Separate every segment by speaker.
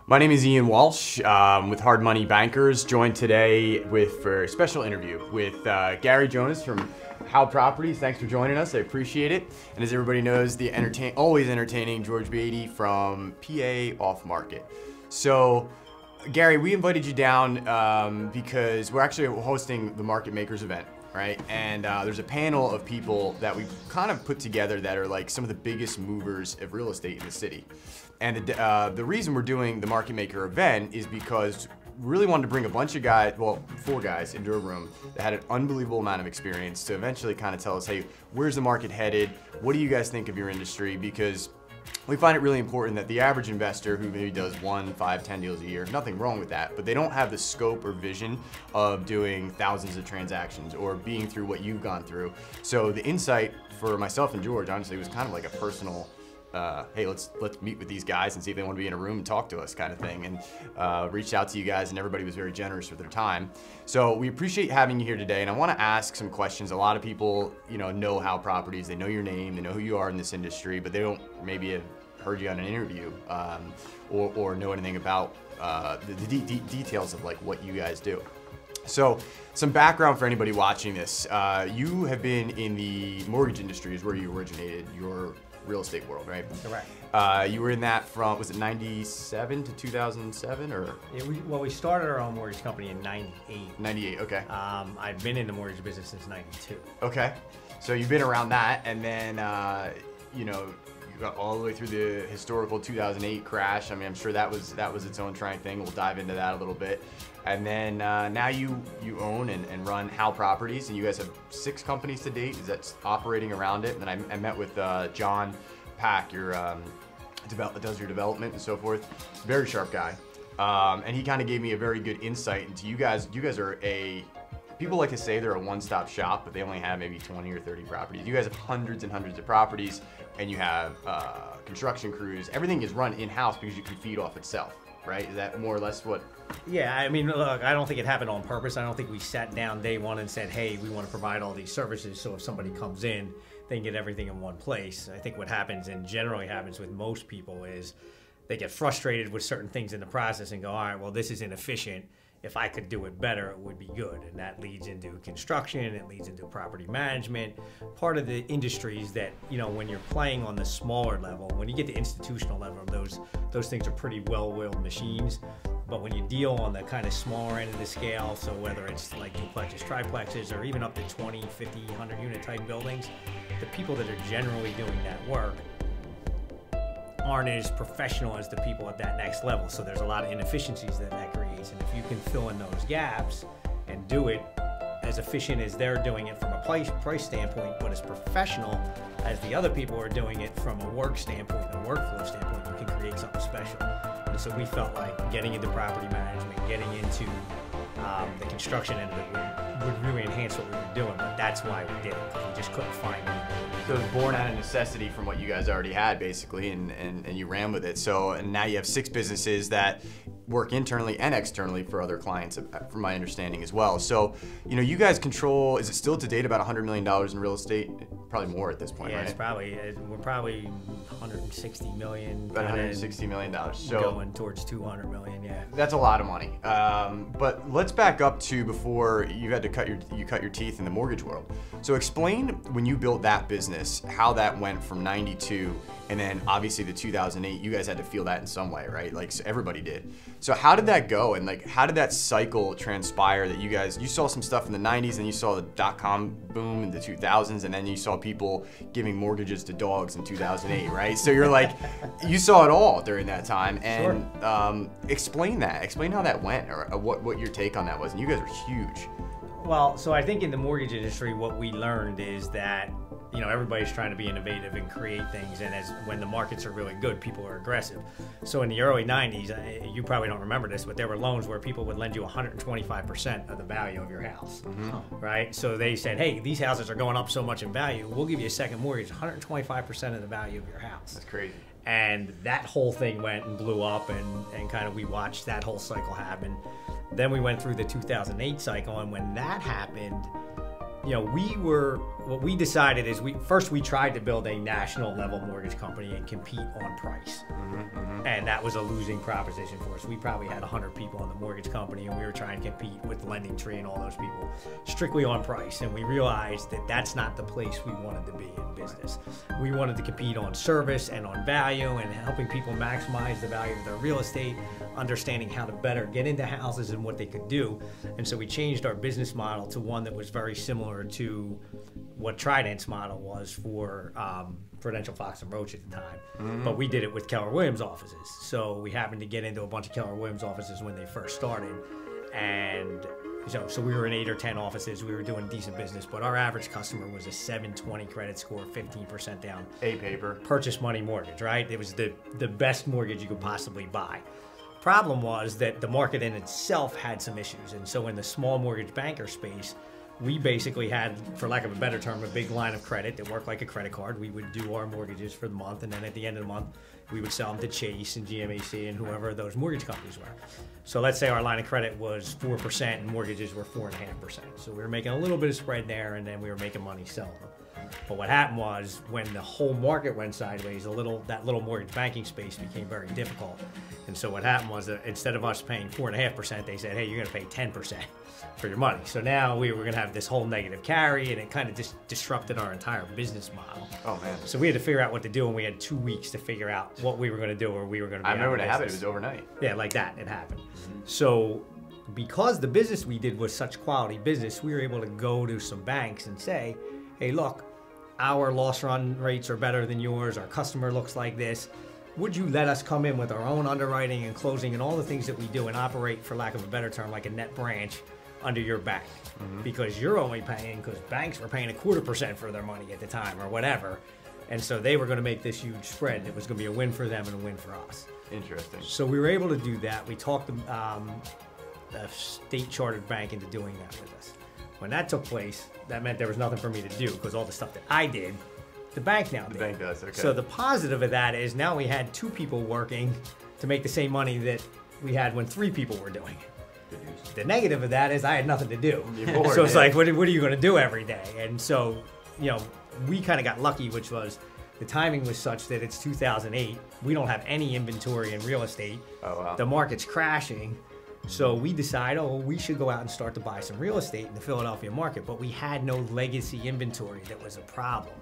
Speaker 1: My name is Ian Walsh with Hard Money Bankers, joined today for a special interview with Gary Jonas from How Properties. Thanks for joining us, I appreciate it. And as everybody knows, the always entertaining George Beatty from PA Off Market. So, Gary, we invited you down because we're actually hosting the Market Makers event, right? And there's a panel of people that we kind of put together that are like some of the biggest movers of real estate in the city. And the reason we're doing the Market Maker event is because we really wanted to bring a bunch of guys, well, 4 guys into a room that had an unbelievable amount of experience to eventually kind of tell us, hey, where's the market headed? What do you guys think of your industry? Because we find it really important that the average investor who maybe does 1, 5, 10 deals a year, nothing wrong with that, but they don't have the scope or vision of doing thousands of transactions or being through what you've gone through. So the insight for myself and George, honestly, was kind of like a personal, hey, let's meet with these guys and see if they want to be in a room and talk to us kind of thing. And reached out to you guys, and everybody was very generous with their time. So we appreciate having you here today, and I want to ask some questions. A lot of people, know How Properties. They know your name, they know who you are in this industry, but they don't maybe have heard you on an interview or know anything about the details of like what you guys do. So some background for anybody watching this. You have been in the mortgage industry is where you originated your real estate world, right?
Speaker 2: Correct.
Speaker 1: You were in that from, was it 97 to 2007 or?
Speaker 2: Yeah, we started our own mortgage company in 98.
Speaker 1: 98, okay.
Speaker 2: I've been in the mortgage business since 92.
Speaker 1: Okay. So you've been around that, and then, you got all the way through the historical 2008 crash. I mean, I'm sure that was its own trying thing. We'll dive into that a little bit. And then now you own and run How Properties, and you guys have 6 companies to date. Is that operating around it? And then I met with John Pack, your does your development and so forth. Very sharp guy, and he kind of gave me a very good insight into you guys. You guys are people like to say they're a one-stop shop, but they only have maybe 20 or 30 properties. You guys have hundreds and hundreds of properties, and you have construction crews. Everything is run in-house because you can feed off itself, right? Is that more or less what?
Speaker 2: Yeah, I mean, look, I don't think it happened on purpose. I don't think we sat down day one and said, hey, we want to provide all these services, so if somebody comes in, they can get everything in one place. I think what happens, and generally happens with most people, is they get frustrated with certain things in the process and go, all right, well, this is inefficient. If I could do it better, it would be good. And that leads into construction, it leads into property management. Part of the industries that, when you're playing on the smaller level, when you get to institutional level, those things are pretty well-oiled machines. But when you deal on the kind of smaller end of the scale, so whether it's like duplexes, triplexes, or even up to 20, 50, 100 unit type buildings, the people that are generally doing that work aren't as professional as the people at that next level. So there's a lot of inefficiencies that creates. And if you can fill in those gaps and do it as efficient as they're doing it from a price standpoint, but as professional as the other people are doing it from a work standpoint, a workflow standpoint, you can create something special. And so we felt like getting into property management, getting into the construction end of it would really enhance what we were doing, but that's why we did it, because we just couldn't find it.
Speaker 1: So it was born out of necessity from what you guys already had, basically, and you ran with it. So, and now you have 6 businesses that work internally and externally for other clients, from my understanding as well. So, you guys control, is it still to date about $100 million in real estate? Probably more at this point,
Speaker 2: yeah,
Speaker 1: right?
Speaker 2: We're probably 160 million.
Speaker 1: About $160 million. So
Speaker 2: going towards 200 million, yeah.
Speaker 1: That's a lot of money. But let's back up to before you had to cut your teeth in the mortgage world. So explain when you built that business, how that went from 92 and then obviously the 2008, you guys had to feel that in some way, right? Like so everybody did. So how did that go? And like, how did that cycle transpire that you saw some stuff in the 90s and you saw the .com boom in the 2000s, and then you saw people giving mortgages to dogs in 2008, right? So you're like, you saw it all during that time. And sure. Explain how that went, or what your take on that was. And you guys are huge.
Speaker 2: Well, so I think in the mortgage industry, what we learned is that everybody's trying to be innovative and create things, and when the markets are really good, people are aggressive. So in the early 90s, you probably don't remember this, but there were loans where people would lend you 125% of the value of your house, right? So they said, hey, these houses are going up so much in value, we'll give you a second mortgage, 125% of the value of your house.
Speaker 1: That's crazy.
Speaker 2: And that whole thing went and blew up, and kind of we watched that whole cycle happen. Then we went through the 2008 cycle, and when that happened, we what we decided is we tried to build a national level mortgage company and compete on price. And that was a losing proposition for us. We probably had 100 people in the mortgage company, and we were trying to compete with Lending Tree and all those people strictly on price. And we realized that that's not the place we wanted to be in business. We wanted to compete on service and on value and helping people maximize the value of their real estate, understanding how to better get into houses and what they could do. And so we changed our business model to one that was very similar to what Trident's model was for Prudential Fox and Roach at the time. But we did it with Keller Williams offices. So we happened to get into a bunch of Keller Williams offices when they first started. And so we were in 8 or 10 offices. We were doing decent business, but our average customer was a 720 credit score, 15% down.
Speaker 1: A paper. Purchase
Speaker 2: money mortgage, right? It was the best mortgage you could possibly buy. Problem was that the market in itself had some issues. And so in the small mortgage banker space, we basically had, for lack of a better term, a big line of credit that worked like a credit card. We would do our mortgages for the month, and then at the end of the month, we would sell them to Chase and GMAC and whoever those mortgage companies were. So let's say our line of credit was 4% and mortgages were 4.5%. So we were making a little bit of spread there, and then we were making money selling them. But what happened was when the whole market went sideways, that little mortgage banking space became very difficult. And so what happened was that instead of us paying 4.5%, they said, hey, you're going to pay 10% for your money. So now we were going to have this whole negative carry, and it kind of just disrupted our entire business model.
Speaker 1: Oh, man.
Speaker 2: So we had to figure out what to do, and we had 2 weeks to figure out what we were going to do, or we were going to be
Speaker 1: I remember when it happened. It was overnight.
Speaker 2: Yeah, like that. It happened. So because the business we did was such quality business, we were able to go to some banks and say, hey, look, our loss run rates are better than yours. Our customer looks like this. Would you let us come in with our own underwriting and closing and all the things that we do and operate, for lack of a better term, like a net branch under your bank? Because you're only paying, because banks were paying 0.25% for their money at the time or whatever. And so they were going to make this huge spread. It was going to be a win for them and a win for us.
Speaker 1: Interesting.
Speaker 2: So we were able to do that. We talked a state chartered bank into doing that with us. When that took place, that meant there was nothing for me to do, because all the stuff that I did, the bank now did.
Speaker 1: The bank does, okay.
Speaker 2: So the positive of that is now we had 2 people working to make the same money that we had when 3 people were doing it.
Speaker 1: Good news.
Speaker 2: The negative of that is I had nothing to do.
Speaker 1: Bored,
Speaker 2: so it's like, what are you going to do every day? And so, we kind of got lucky, which was the timing was such that it's 2008. We don't have any inventory in real estate.
Speaker 1: Oh, wow.
Speaker 2: The market's crashing. So we decided, we should go out and start to buy some real estate in the Philadelphia market, but we had no legacy inventory that was a problem.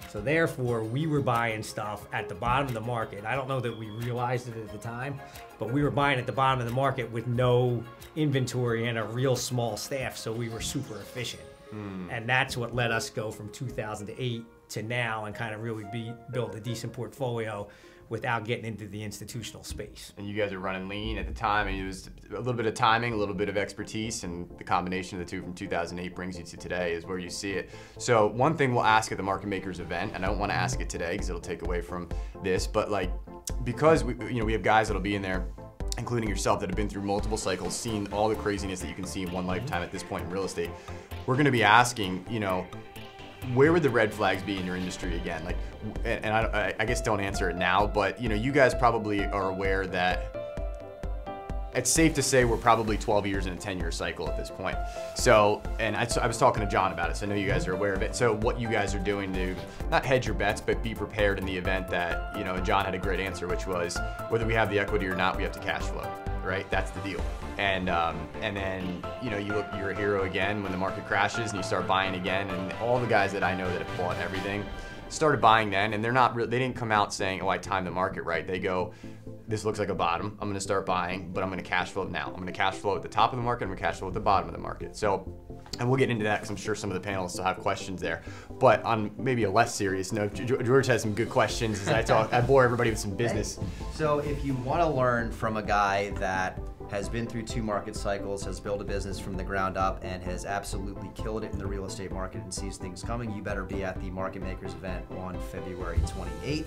Speaker 2: So therefore, we were buying stuff at the bottom of the market. I don't know that we realized it at the time, but we were buying at the bottom of the market with no inventory and a real small staff, so we were super efficient. And that's what let us go from 2008 to now and kind of really build a decent portfolio without getting into the institutional space.
Speaker 1: And you guys are running lean at the time, and it was a little bit of timing, a little bit of expertise, and the combination of the two from 2008 brings you to today is where you see it. So one thing we'll ask at the Market Makers event, and I don't want to ask it today because it'll take away from this, but because we have guys that'll be in there, including yourself, that have been through multiple cycles, seen all the craziness that you can see in one lifetime at this point in real estate. We're going to be asking, where would the red flags be in your industry again? And I guess don't answer it now, but you guys probably are aware that it's safe to say we're probably 12 years in a 10-year cycle at this point. So, and I was talking to John about it, so I know you guys are aware of it. So what you guys are doing to not hedge your bets, but be prepared in the event that, John had a great answer, which was whether we have the equity or not, we have to cash flow, right? That's the deal. And then, you're a hero again when the market crashes and you start buying again. And all the guys that I know that have bought everything started buying then, and they didn't come out saying, I timed the market right. They go, this looks like a bottom. I'm going to start buying, but I'm going to cash flow now. I'm going to cash flow at the top of the market. I'm going to cash flow at the bottom of the market. So, and we'll get into that because I'm sure some of the panelists will have questions there. But on maybe a less serious note, George has some good questions as I bore everybody with some business.
Speaker 3: So if you want to learn from a guy that has been through 2 market cycles, has built a business from the ground up, and has absolutely killed it in the real estate market and sees things coming, you better be at the Market Makers event on February 28th.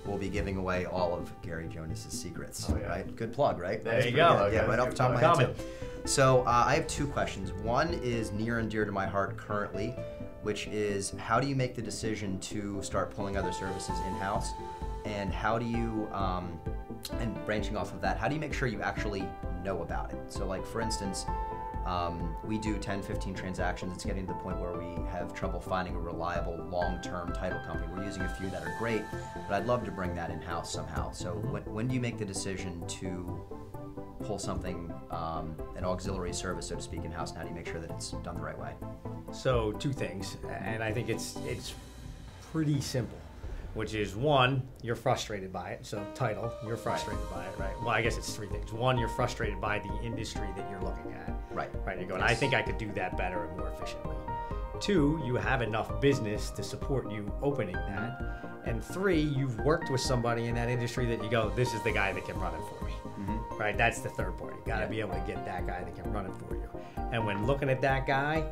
Speaker 3: We'll be giving away all of Gary Jonas's secrets. Right? Good plug, right?
Speaker 2: There you go.
Speaker 3: Yeah, right off the top of my head too. So I have 2 questions. One is near and dear to my heart currently, which is how do you make the decision to start pulling other services in-house? And how do you, and branching off of that, how do you make sure you actually know about it? So for instance, we do 10, 15 transactions. It's getting to the point where we have have trouble finding a reliable long-term title company. We're using a few that are great, but I'd love to bring that in-house somehow. So when do you make the decision to pull something, an auxiliary service, so to speak, in-house, and how do you make sure that it's done the right way?
Speaker 2: So two things, and I think it's pretty simple, which is one, you're frustrated by it. So title, you're frustrated by it, right? Well, I guess it's three things. One, you're frustrated by the industry that you're looking at.
Speaker 3: Right.
Speaker 2: Right, you're going,
Speaker 3: Yes.
Speaker 2: I think I could do that better and more efficiently. Two, you have enough business to support you opening that. And three, you've worked with somebody in that industry that you go, this is the guy that can run it for me. Right, that's the third part. You gotta be able to get that guy that can run it for you. And when looking at that guy,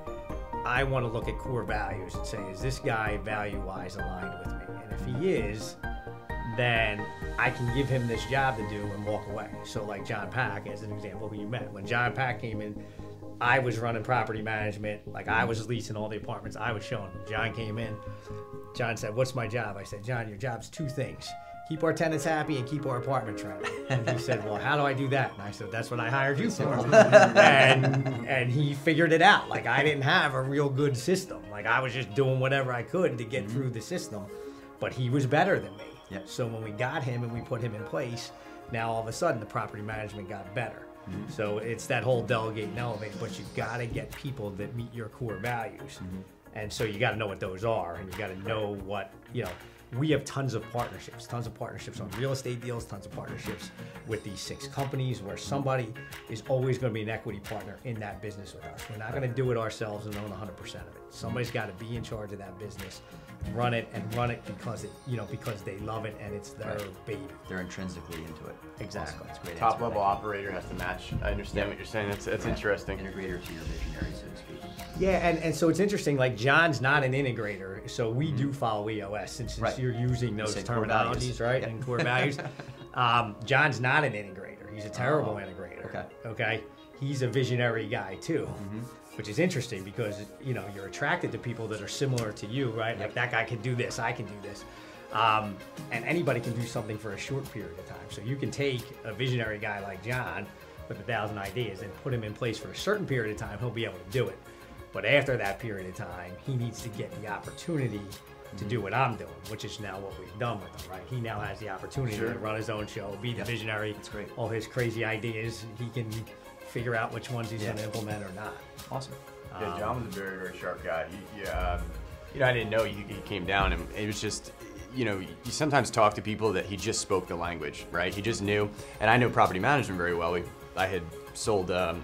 Speaker 2: I want to look at core values and say, is this guy value-wise aligned with me? And if he is, then I can give him this job to do and walk away. So like John Pack, as an example, who you met. When John Pack came in, I was running property management. Like I was leasing all the apartments. I was showing him. John came in. John said, what's my job? I said, John, your job's two things. Keep our tenants happy and keep our apartments rented. And he said, well, how do I do that? And I said, that's what I hired you for. And he figured it out. Like I didn't have a real good system. Like I was just doing whatever I could to get through the system. But he was better than me.
Speaker 3: Yep.
Speaker 2: So when we got him and we put him in place, now all of a sudden the property management got better. So it's that whole delegate and elevate, but you've got to get people that meet your core values. And so you got to know what those are, and you got to know what, we have tons of partnerships on real estate deals, tons of partnerships with these 6 companies where somebody is always going to be an equity partner in that business with us. We're not going to do it ourselves and own 100% of it. Somebody's got to be in charge of that business, run it because because they love it and it's their baby.
Speaker 3: They're intrinsically into it.
Speaker 2: Exactly.
Speaker 3: Awesome. That's a great
Speaker 1: Top
Speaker 3: answer.
Speaker 1: level operator has to match. I understand what you're saying. That's interesting.
Speaker 3: Integrator to your visionary, so to speak.
Speaker 2: Yeah, and so it's interesting, like John's not an integrator, so we do follow EOS since you're using those
Speaker 3: Say core values.
Speaker 2: terminologies, right?
Speaker 3: Yep.
Speaker 2: And core values. John's not an integrator. He's a terrible integrator. Okay. He's a visionary guy too, which is interesting because you're attracted to people that are similar to you, right? Like that guy can do this, I can do this. And anybody can do something for a short period of time. So you can take a visionary guy like John with 1,000 ideas and put him in place for a certain period of time, he'll be able to do it. But after that period of time, he needs to get the opportunity to do what I'm doing, which is now what we've done with him, right? He now has the opportunity to run his own show, be the visionary.
Speaker 3: That's great.
Speaker 2: All his crazy ideas, he can figure out which ones he's going to implement or not.
Speaker 3: Awesome.
Speaker 1: Yeah, John was a very, very sharp guy. I didn't know he came down, and it was just, you sometimes talk to people that he just spoke the language, right? He just knew, and I know property management very well. I had sold a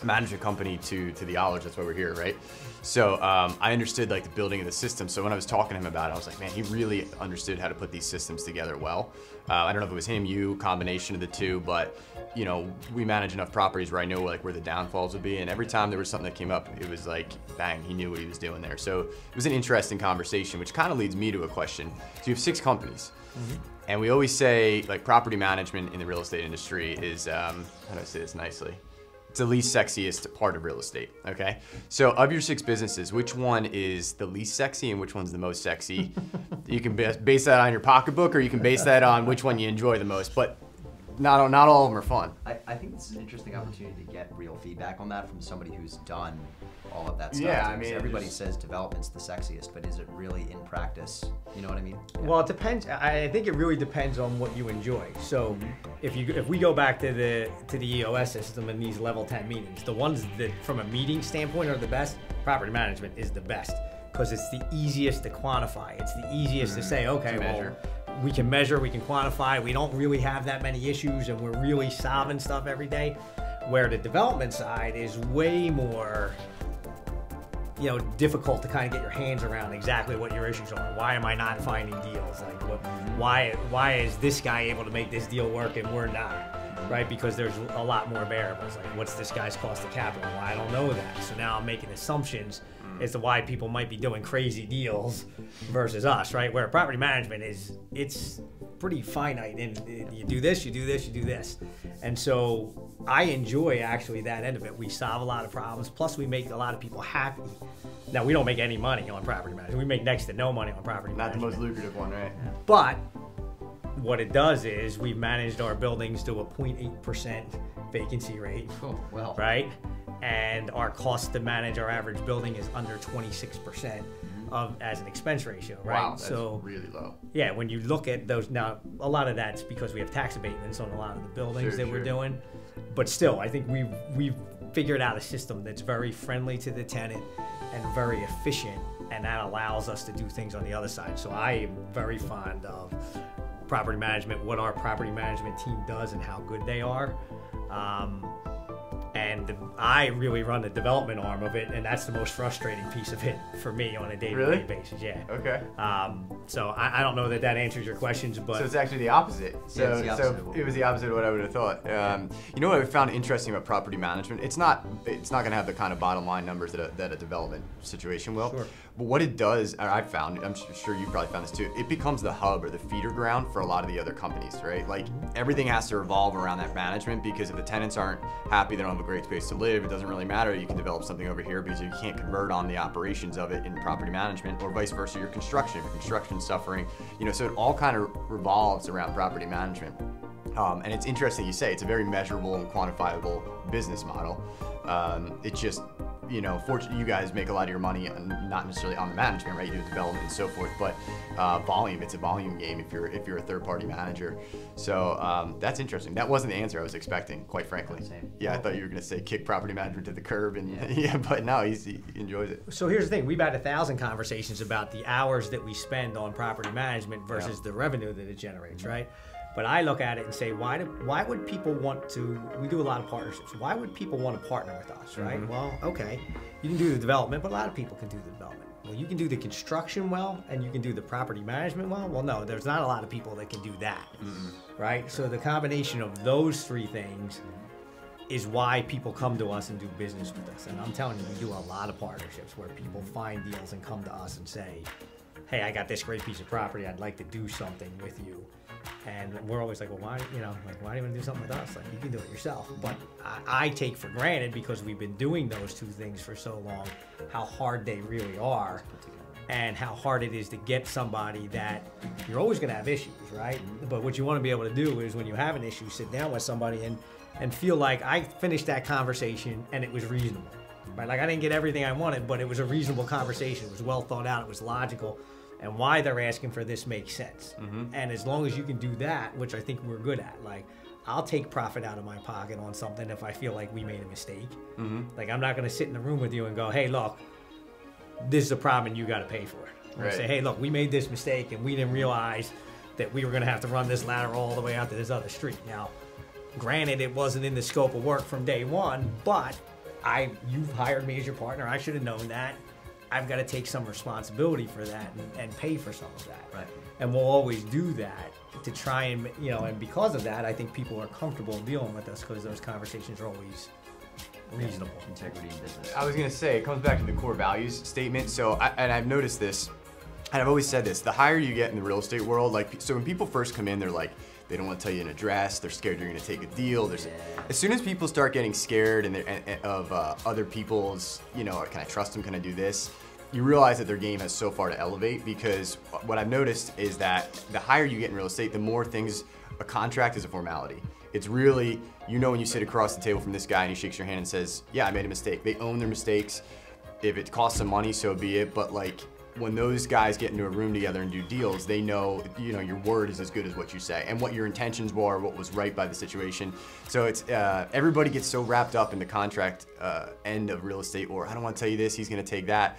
Speaker 1: management company to the Allers, that's why we're here, right? So I understood like the building of the system. So when I was talking to him about it, I was like, man, he really understood how to put these systems together well. I don't know if it was him, you, combination of the two, but we manage enough properties where I know like where the downfalls would be. And every time there was something that came up, it was like, bang, he knew what he was doing there. So it was an interesting conversation, which kind of leads me to a question. So you have 6 companies. And we always say like property management in the real estate industry is, how do I say this nicely? It's the least sexiest part of real estate, okay? So of your 6 businesses, which one is the least sexy and which one's the most sexy? You can base that on your pocketbook or you can base that on which one you enjoy the most, but not all of them are fun.
Speaker 3: I think it's an interesting opportunity to get real feedback on that from somebody who's done all of that stuff.
Speaker 1: Yeah,
Speaker 3: I mean, everybody says development's the sexiest, but is it really in practice? You know what I mean? Yeah.
Speaker 2: Well, it depends. I think it really depends on what you enjoy. So, if we go back to the EOS system and these level 10 meetings, the ones that from a meeting standpoint are the best, property management is the best because it's the easiest to quantify. It's the easiest to say, okay, well, we can measure, we can quantify. We don't really have that many issues, and we're really solving stuff every day. Where the development side is way more difficult to kind of get your hands around exactly what your issues are. Why am I not finding deals? Like, why is this guy able to make this deal work and we're not? Right? Because there's a lot more variables. Like, what's this guy's cost of capital? Well, I don't know that. So now I'm making assumptions as to why people might be doing crazy deals versus us, right? Where property management it's pretty finite, and you do this, you do this, you do this. And so I enjoy actually that end of it. We solve a lot of problems, plus we make a lot of people happy. Now, we don't make any money on property management. We make next to no money on property management.
Speaker 1: Not the most lucrative one, right?
Speaker 2: But what it does is we've managed our buildings to a 0.8% vacancy rate,
Speaker 3: Cool. Well,
Speaker 2: right? and our cost to manage our average building is under 26% of as an expense ratio, right?
Speaker 1: Wow, that's really low.
Speaker 2: Yeah, when you look at those now, a lot of that's because we have tax abatements on a lot of the buildings that we're doing, but still, I think we've figured out a system that's very friendly to the tenant and very efficient, and that allows us to do things on the other side. So I am very fond of property management, what our property management team does and how good they are. And I really run the development arm of it, and that's the most frustrating piece of it for me on a day-to-day basis. Yeah.
Speaker 1: Okay.
Speaker 2: So I don't know that answers your questions, but
Speaker 1: so it's actually the opposite. So,
Speaker 3: it's the opposite
Speaker 1: it was the opposite of what I would have thought. You know what I found interesting about property management? It's not going to have the kind of bottom line numbers that a development situation will.
Speaker 2: Sure.
Speaker 1: But what it does, I've found, I'm sure you probably found this too, it becomes the hub or the feeder ground for a lot of the other companies, right? Like everything has to revolve around that management, because if the tenants aren't happy, they don't have a great space to live, it doesn't really matter. You can develop something over here because you can't convert on the operations of it in property management, or vice versa, your construction. If your construction's suffering, so it all kind of revolves around property management. And it's interesting you say it's a very measurable and quantifiable business model. It's just, fortunately, you guys make a lot of your money, not necessarily on the management, right? You do development and so forth, but volume. It's a volume game if you're a third-party manager. So that's interesting. That wasn't the answer I was expecting, quite frankly.
Speaker 3: Same.
Speaker 1: Yeah, I thought you were going to say kick property management to the curb, and yeah, but no, he enjoys it.
Speaker 2: So here's the thing: we've had 1,000 conversations about the hours that we spend on property management versus the revenue that it generates, right? But I look at it and say, why would people want to? We do a lot of partnerships. Why would people want to partner with us, right? Well, okay, you can do the development, but a lot of people can do the development. Well, you can do the construction well, and you can do the property management well. Well, no, there's not a lot of people that can do that, right? So the combination of those three things is why people come to us and do business with us. And I'm telling you, we do a lot of partnerships where people find deals and come to us and say, hey, I got this great piece of property. I'd like to do something with you. And we're always like, well, why do you want to do something with us? Like, you can do it yourself. But I take for granted, because we've been doing those two things for so long, how hard they really are, and how hard it is to get somebody that you're always going to have issues, right? But what you want to be able to do is, when you have an issue, sit down with somebody and feel like I finished that conversation and it was reasonable, right? Like, I didn't get everything I wanted, but it was a reasonable conversation. It was well thought out. It was logical. And why they're asking for this makes sense. And as long as you can do that, which I think we're good at, like, I'll take profit out of my pocket on something if I feel like we made a mistake. Like, I'm not going to sit in the room with you and go, hey, look, this is a problem and you got to pay for it. Right. Say, hey, look, we made this mistake and we didn't realize that we were going to have to run this ladder all the way out to this other street. Now, granted, it wasn't in the scope of work from day one, but you've hired me as your partner. I should have known that. I've got to take some responsibility for that and pay for some of that.
Speaker 3: Right.
Speaker 2: And we'll always do that to try and, and because of that, I think people are comfortable dealing with us, because those conversations are always reasonable.
Speaker 3: Integrity in business.
Speaker 1: I was going to say, it comes back to the core values statement. So, and I've noticed this, and I've always said this, the higher you get in the real estate world, so when people first come in, they're like, they don't want to tell you an address. They're scared you're going to take a deal. As soon as people start getting scared of other people's, can I trust them? Can I do this? You realize that their game has so far to elevate, because what I've noticed is that the higher you get in real estate, the more things, a contract is a formality. It's really, when you sit across the table from this guy and he shakes your hand and says, yeah, I made a mistake. They own their mistakes. If it costs some money, so be it. But like, when those guys get into a room together and do deals, they know, your word is as good as what you say, and what your intentions were, what was right by the situation. So it's, everybody gets so wrapped up in the contract end of real estate, or I don't want to tell you this, he's going to take that.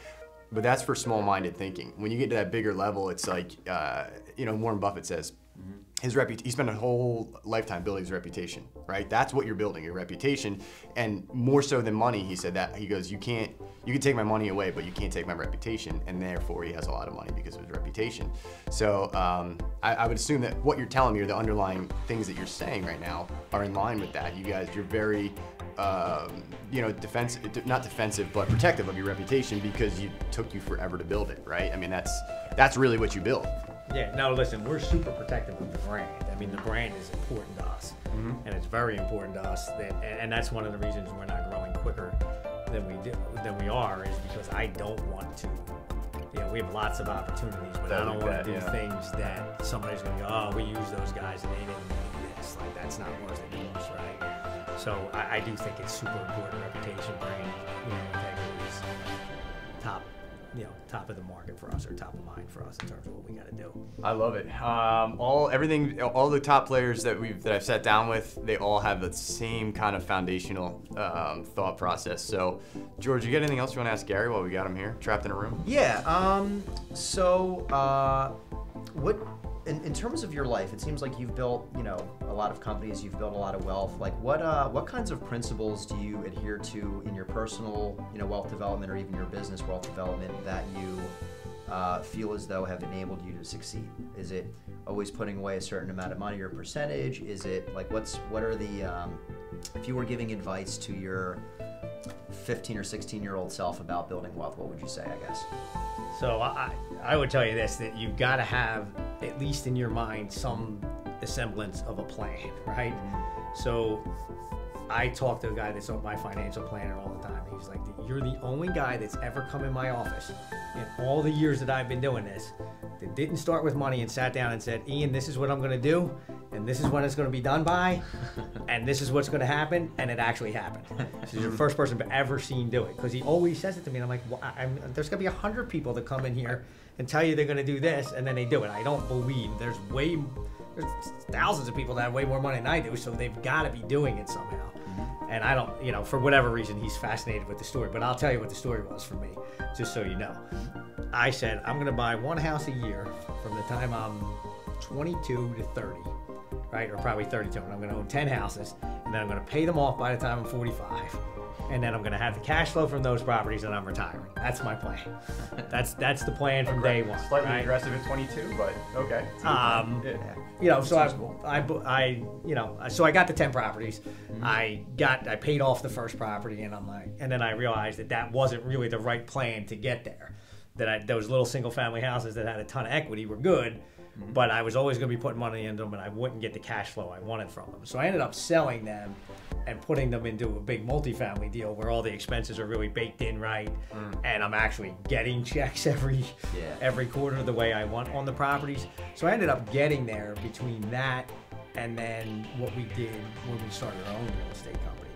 Speaker 1: But that's for small-minded thinking. When you get to that bigger level, it's like, Warren Buffett says, he spent a whole lifetime building his reputation, right? That's what you're building, your reputation. And more so than money, he said that. He goes, you can take my money away, but you can't take my reputation. And therefore, he has a lot of money because of his reputation. So I would assume that what you're telling me, or the underlying things that you're saying right now, are in line with that. You guys, you're very, defensive, not defensive, but protective of your reputation, because it took you forever to build it, right? I mean, that's really what you built.
Speaker 2: Yeah, no, listen, we're super protective of the brand. I mean, the brand is important to us, and it's very important to us, and that's one of the reasons we're not growing quicker than we are, is because I don't want to. We have lots of opportunities, but I don't want to do things that somebody's going to go, oh, we use those guys and they didn't do this. Like, that's not worth it, right? So I do think it's super important. Reputation, brand, integrity is top of the market for us, or top of mind for us in terms of what we got to do.
Speaker 1: I love it. All the top players that I've sat down with, they all have the same kind of foundational thought process. So, George, you got anything else you want to ask Gary while we got him here, trapped in a room?
Speaker 3: Yeah. What in terms of your life, it seems like you've built, a lot of companies, you've built a lot of wealth. Like what kinds of principles do you adhere to in your personal, wealth development, or even your business wealth development, that you feel as though have enabled you to succeed? Is it always putting away a certain amount of money or percentage? Is it like what are the if you were giving advice to your 15 or 16-year-old self about building wealth, what would you say, I guess?
Speaker 2: So I would tell you this, that you've got to have, at least in your mind, some semblance of a plan, right? So I talk to a guy that's my financial planner all the time. He's like, you're the only guy that's ever come in my office in all the years that I've been doing this that didn't start with money and sat down and said, Ian, this is what I'm going to do, and this is when it's going to be done by, and this is what's going to happen, and it actually happened. So you're the first person I've ever seen do it, because he always says it to me, and I'm like, well, there's going to be 100 people that come in here and tell you they're going to do this, and then they do it. I don't believe there's thousands of people that have way more money than I do, so they've got to be doing it somehow. And I don't, for whatever reason, he's fascinated with the story, but I'll tell you what the story was for me, just so you know. I said, I'm going to buy one house a year from the time I'm 22 to 30, right? Or probably 32. And I'm going to own 10 houses, and then I'm going to pay them off by the time I'm 45. And then I'm going to have the cash flow from those properties, and I'm retiring. That's my plan. That's the plan from day one.
Speaker 1: Slightly
Speaker 2: right?
Speaker 1: aggressive at 22, but okay.
Speaker 2: So I got the 10 properties. I paid off the first property, and then I realized that wasn't really the right plan to get there. That those little single family houses that had a ton of equity were good, but I was always going to be putting money into them, and I wouldn't get the cash flow I wanted from them. So I ended up selling them and putting them into a big multifamily deal where all the expenses are really baked in right, and I'm actually getting checks every quarter the way I want on the properties. So I ended up getting there between that and then what we did when we started our own real estate company.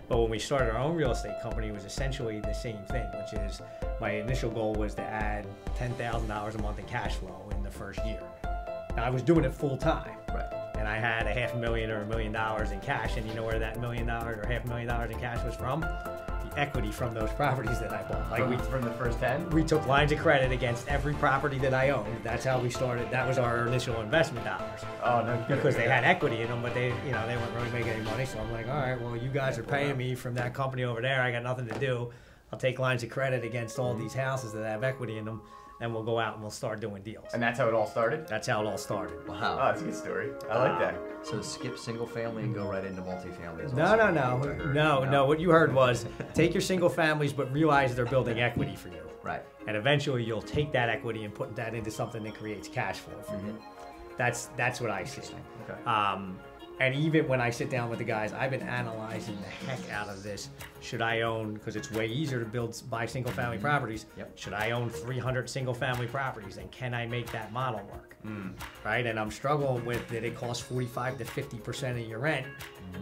Speaker 2: But when we started our own real estate company, it was essentially the same thing, which is my initial goal was to add $10,000 a month in cash flow in the first year. Now, I was doing it full time.
Speaker 3: Right.
Speaker 2: And I had $500,000 or $1 million in cash, and you know where that $1 million or $500,000 in cash was from? The equity from those properties that I bought.
Speaker 1: From the first 10?
Speaker 2: We took lines of credit against every property that I owned. That's how we started. That was our initial investment dollars.
Speaker 1: Oh, no kidding.
Speaker 2: Because they had equity in them, but they weren't really making any money. So I'm like, all right, well, you guys are paying me from that company over there. I got nothing to do. I'll take lines of credit against all these houses that have equity in them, and we'll go out and we'll start doing deals.
Speaker 1: And that's how it all started?
Speaker 2: That's how it all started.
Speaker 3: Wow.
Speaker 1: Oh, that's a good story. I like that.
Speaker 3: So skip single family and go right into multifamily.
Speaker 2: No. What you heard was take your single families, but realize they're building equity for you.
Speaker 3: Right.
Speaker 2: And eventually you'll take that equity and put that into something that creates cash flow for you. That's what I see.
Speaker 3: Okay.
Speaker 2: And even when I sit down with the guys, I've been analyzing the heck out of this. Should I own, because it's way easier to buy single family properties.
Speaker 3: Yep.
Speaker 2: Should I own 300 single family properties, and can I make that model work? Right? And I'm struggling with that it costs 45 to 50% of your rent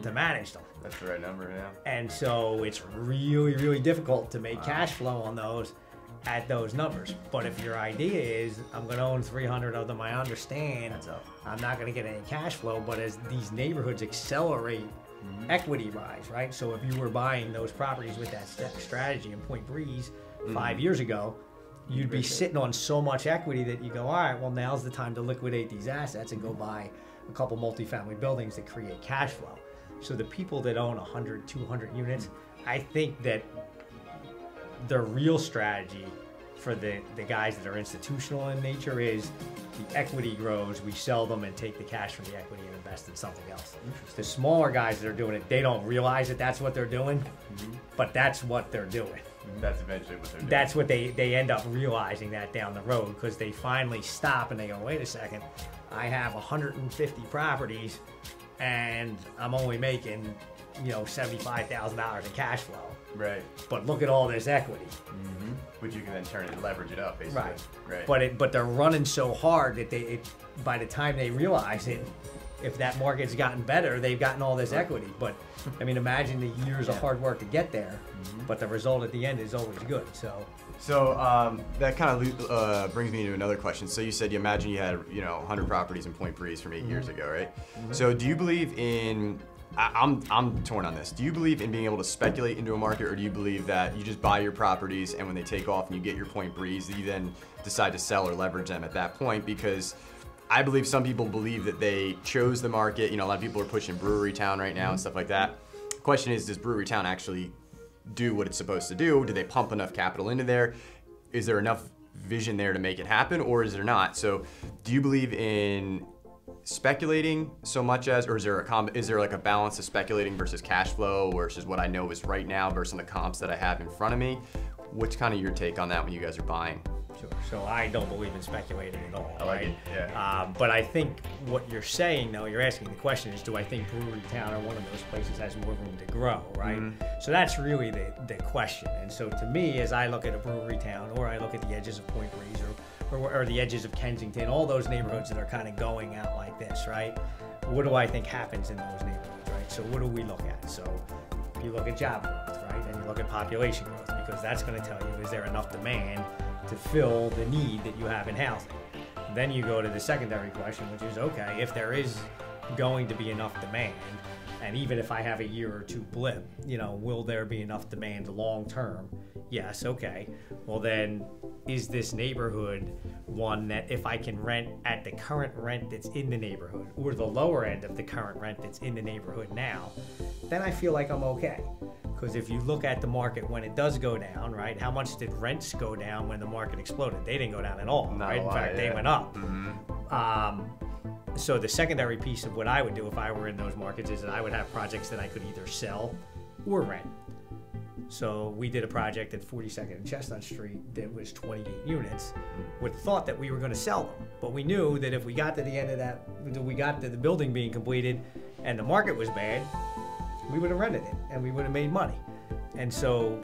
Speaker 2: to manage them.
Speaker 1: That's the right number, yeah.
Speaker 2: And so it's really, really difficult to make cash flow on those at those numbers. But if your idea is, I'm going to own 300 of them, I understand I'm not going to get any cash flow, but as these neighborhoods accelerate equity rise, right? So if you were buying those properties with that strategy in Point Breeze 5 years ago, you'd be sitting on so much equity that you go, all right, well, now's the time to liquidate these assets and go buy a couple multifamily buildings that create cash flow. So the people that own 100, 200 units, I think that the real strategy for the guys that are institutional in nature is the equity grows, we sell them and take the cash from the equity and invest in something else. The smaller guys that are doing it, they don't realize that that's what they're doing, but that's what they're doing.
Speaker 1: That's eventually what they're doing.
Speaker 2: That's what they end up realizing that down the road, because they finally stop and they go, wait a second, I have 150 properties and I'm only making, $75,000 in cash flow.
Speaker 1: Right.
Speaker 2: But look at all this equity.
Speaker 1: Which you can then turn and leverage it up, basically.
Speaker 2: Right. But they're running so hard that by the time they realize it, if that market's gotten better, they've gotten all this equity. But I mean, imagine the years of hard work to get there, but the result at the end is always good.
Speaker 1: So that kind of brings me to another question. So you said you imagine you had 100 properties in Point Breeze from 8 years ago, right? So do you believe in? I'm torn on this. Do you believe in being able to speculate into a market, or do you believe that you just buy your properties and when they take off and you get your Point Breeze, that you then decide to sell or leverage them at that point? Because I believe some people believe that they chose the market. A lot of people are pushing Brewery Town right now and stuff like that. The question is, does Brewery Town actually do what it's supposed to do? Do they pump enough capital into there? Is there enough vision there to make it happen, or is there not? So do you believe in speculating so much as, or is there like a balance of speculating versus cash flow versus what I know is right now versus the comps that I have in front of me? What's kind of your take on that when you guys are buying?
Speaker 2: Sure. So I don't believe in speculating at all.
Speaker 1: I like it. Yeah.
Speaker 2: But I think what you're saying, though, you're asking the question is, do I think Brewery Town or one of those places has more room to grow, right? So that's really the question. And so to me, as I look at a Brewery Town, or I look at the edges of Point Breeze, or the edges of Kensington, all those neighborhoods that are kind of going out like this, right? What do I think happens in those neighborhoods, right? So what do we look at? So you look at job growth, right? And you look at population growth, because that's going to tell you, is there enough demand to fill the need that you have in housing? Then you go to the secondary question, which is, okay, if there is going to be enough demand, and even if I have a year or two blip, will there be enough demand long term? Yes, okay. Well then, is this neighborhood one that if I can rent at the current rent that's in the neighborhood, or the lower end of the current rent that's in the neighborhood now, then I feel like I'm okay. Because if you look at the market when it does go down, right, how much did rents go down when the market exploded? They didn't go down at all, right? In fact, they went up. So the secondary piece of what I would do if I were in those markets is that I would have projects that I could either sell or rent. So we did a project at 42nd and Chestnut Street that was 28 units with the thought that we were going to sell them. But we knew that if we got to the end of that, we got to the building being completed and the market was bad, we would have rented it and we would have made money. And so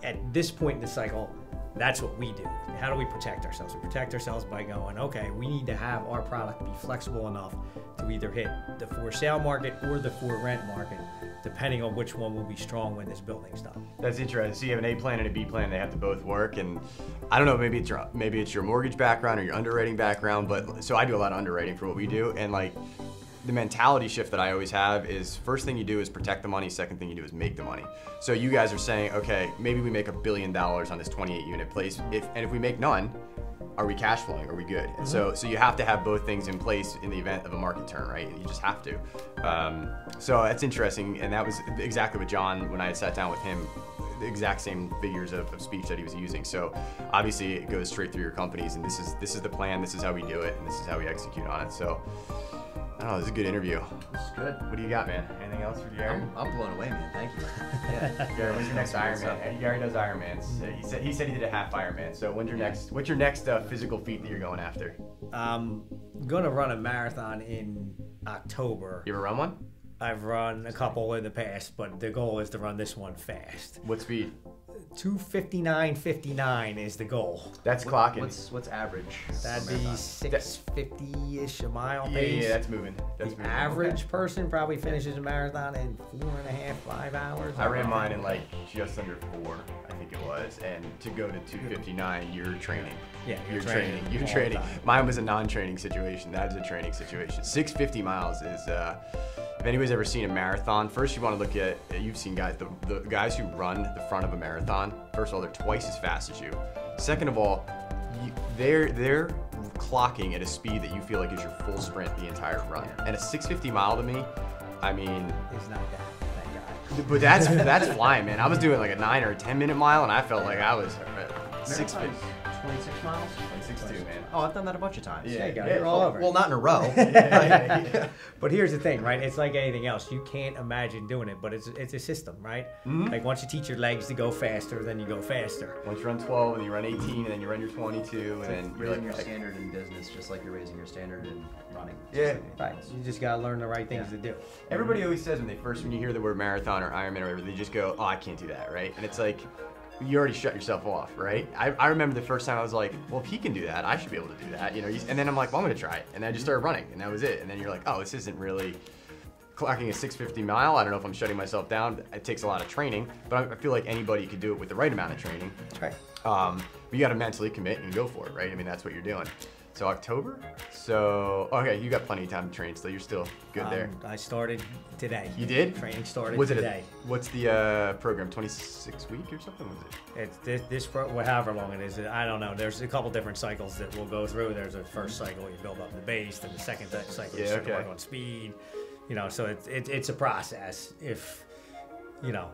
Speaker 2: at this point in the cycle, that's what we do. How do we protect ourselves? We protect ourselves by going, okay, we need to have our product be flexible enough to either hit the for sale market or the for rent market, depending on which one will be strong when this building's done.
Speaker 1: That's interesting. So you have an A plan and a B plan. They have to both work. And I don't know, maybe it's your mortgage background or your underwriting background, but so I do a lot of underwriting for what we do. And like the mentality shift that I always have is first thing you do is protect the money. Second thing you do is make the money. So you guys are saying, okay, maybe we make $1 billion on this 28 unit place. If we make none, are we cash flowing? Are we good? And so you have to have both things in place in the event of a market turn, right? You just have to. So that's interesting. And that was exactly what John, when I had sat down with him, the exact same figures of speech that he was using. So obviously it goes straight through your companies, and this is the plan, this is how we do it, and this is how we execute on it. So I don't know, this is a good interview.
Speaker 3: This is good.
Speaker 1: What do you got, man? Anything else for Gary?
Speaker 3: I'm blown away, man. Thank you.
Speaker 1: Yeah. Gary, when's your next Ironman? Gary does Ironmans. He said he did a half Ironman. So what's your next physical feat that you're going after?
Speaker 2: I'm gonna run a marathon in October.
Speaker 1: You ever run one?
Speaker 2: I've run a couple in the past, but the goal is to run this one fast.
Speaker 1: What speed?
Speaker 2: 2:59:59 is the goal.
Speaker 1: That's clocking.
Speaker 3: What's average?
Speaker 2: That'd be 6:50-ish a mile pace.
Speaker 1: Yeah, that's moving.
Speaker 2: The average person probably finishes a marathon in 4.5, 5 hours.
Speaker 1: I ran mine in like just under 4, I think it was. And to go to 2:59, you're training.
Speaker 2: Yeah,
Speaker 1: you're training. You're training. Mine was a non-training situation. That was a training situation. 650 miles is. If anybody's ever seen a marathon, first you want to look at, you've seen guys, the guys who run the front of a marathon, first of all, they're twice as fast as you. Second of all, they're clocking at a speed that you feel like is your full sprint the entire run. And a 650 mile to me, I mean...
Speaker 2: It's not that guy.
Speaker 1: But that's flying, man. I was doing like a 9 or a 10 minute mile and I felt like I was 650.
Speaker 3: 26 miles?
Speaker 1: 6'2", man.
Speaker 3: Oh, I've done that a bunch of times.
Speaker 2: Yeah, you're all over.
Speaker 3: Well, not in a row.
Speaker 2: But here's the thing, right? It's like anything else. You can't imagine doing it, but it's a system, right? Like once you teach your legs to go faster, then you go faster.
Speaker 1: Once you run 12 and you run 18 and then you run your 22 and then you're
Speaker 3: raising your standard in business just like you're raising your standard in running.
Speaker 1: Yeah.
Speaker 2: Right. You just gotta learn the right things to do.
Speaker 1: Everybody always says when you hear the word marathon or Ironman or whatever, they just go, oh, I can't do that, right? And it's like, you already shut yourself off, right? I remember the first time I was like, well, if he can do that, I should be able to do that, you know. And then I'm like, well, I'm gonna try it, and then I just started running, and that was it. And then you're like, oh, this isn't really clocking a 650 mile. I don't know if I'm shutting myself down. It takes a lot of training, but I feel like anybody could do it with the right amount of training.
Speaker 2: That's right.
Speaker 1: But you got to mentally commit and go for it, right? I mean, that's what you're doing. So October. So okay, you got plenty of time to train, so you're still good there.
Speaker 2: I started today.
Speaker 1: You did?
Speaker 2: Training started
Speaker 1: Was it
Speaker 2: today.
Speaker 1: What's the program? 26 week or something? Was it?
Speaker 2: It's this however long it is. I don't know. There's a couple different cycles that we'll go through. There's a first cycle you build up the base, then the second cycle you start to work on speed. You know, so it's a process. If you know.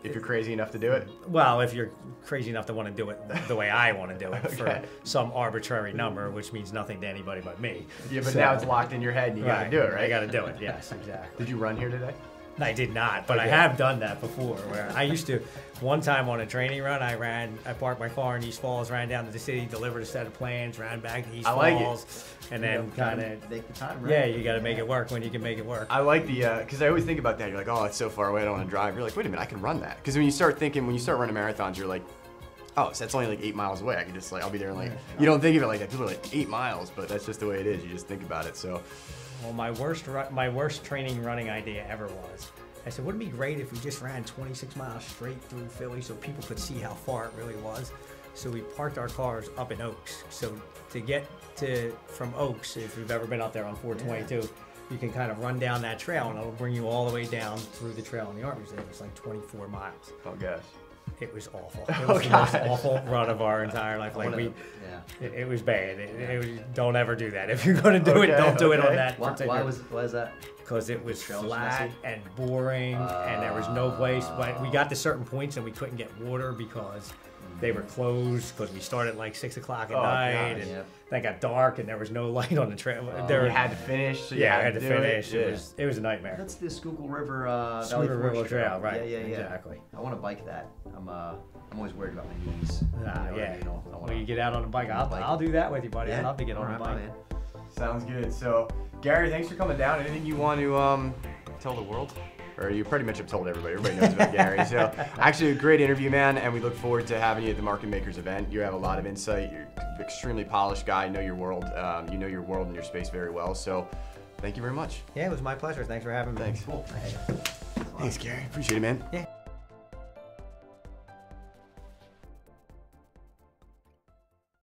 Speaker 1: If you're crazy enough to do it?
Speaker 2: Well, if you're crazy enough to want to do it the way I want to do it for some arbitrary number, which means nothing to anybody but me.
Speaker 1: Yeah, but now it's locked in your head and you got to do it, right?
Speaker 2: I got to do it, yes, exactly.
Speaker 1: Did you run here today?
Speaker 2: I did not, but I have done that before. Where I used to, one time on a training run, I parked my car in East Falls, ran down to the city, delivered a set of plans, ran back to East Falls, and then kind of
Speaker 3: make the time, right?
Speaker 2: Yeah, you got to make it work when you can make it work.
Speaker 1: I like the, because I always think about that. You're like, oh, it's so far away, I don't want to drive. You're like, wait a minute, I can run that. Because when you start running marathons, you're like, oh, so that's only like 8 miles away. I can just I'll be there in like, you don't think of it like that. People are like 8 miles, but that's just the way it is. You just think about it. So,
Speaker 2: well, my worst training running idea ever was, I said, wouldn't it be great if we just ran 26 miles straight through Philly so people could see how far it really was? So we parked our cars up in Oaks. So to get from Oaks, if you've ever been up there on 422, you can kind of run down that trail and it'll bring you all the way down through the trail in the Army. It was like 24 miles.
Speaker 1: Oh gosh.
Speaker 2: It was awful. It was the most awful run of our entire life. Like it was bad. It was, don't ever do that. If you're going to do it, don't do it on that.
Speaker 3: Why is that?
Speaker 2: Because it was flat and boring, and there was no place. But we got to certain points and we couldn't get water because they were closed. Because we started at like 6 o'clock at night, and then it got dark, and there was no light on the trail.
Speaker 1: You had to finish. So
Speaker 2: I had to finish. It was a nightmare.
Speaker 3: That's the Schuylkill River
Speaker 2: Valley Forge Trail, right?
Speaker 3: Yeah.
Speaker 2: Exactly.
Speaker 3: I want to bike that. I'm always worried about my knees.
Speaker 2: When you get out on the bike, I'll do that with you, buddy. I'd love to get on the bike.
Speaker 1: Sounds good. So, Gary, thanks for coming down. Anything you want to tell the world? Or you pretty much have told everybody. Everybody knows about Gary. So, actually, a great interview, man, and we look forward to having you at the Market Makers event. You have a lot of insight. You're an extremely polished guy. You know your world. You know your world and your space very well. So, thank you very much.
Speaker 2: Yeah, it was my pleasure. Thanks for having me.
Speaker 1: Thanks.
Speaker 3: Cool.
Speaker 1: Thanks, Gary. Appreciate it, man.
Speaker 2: Yeah.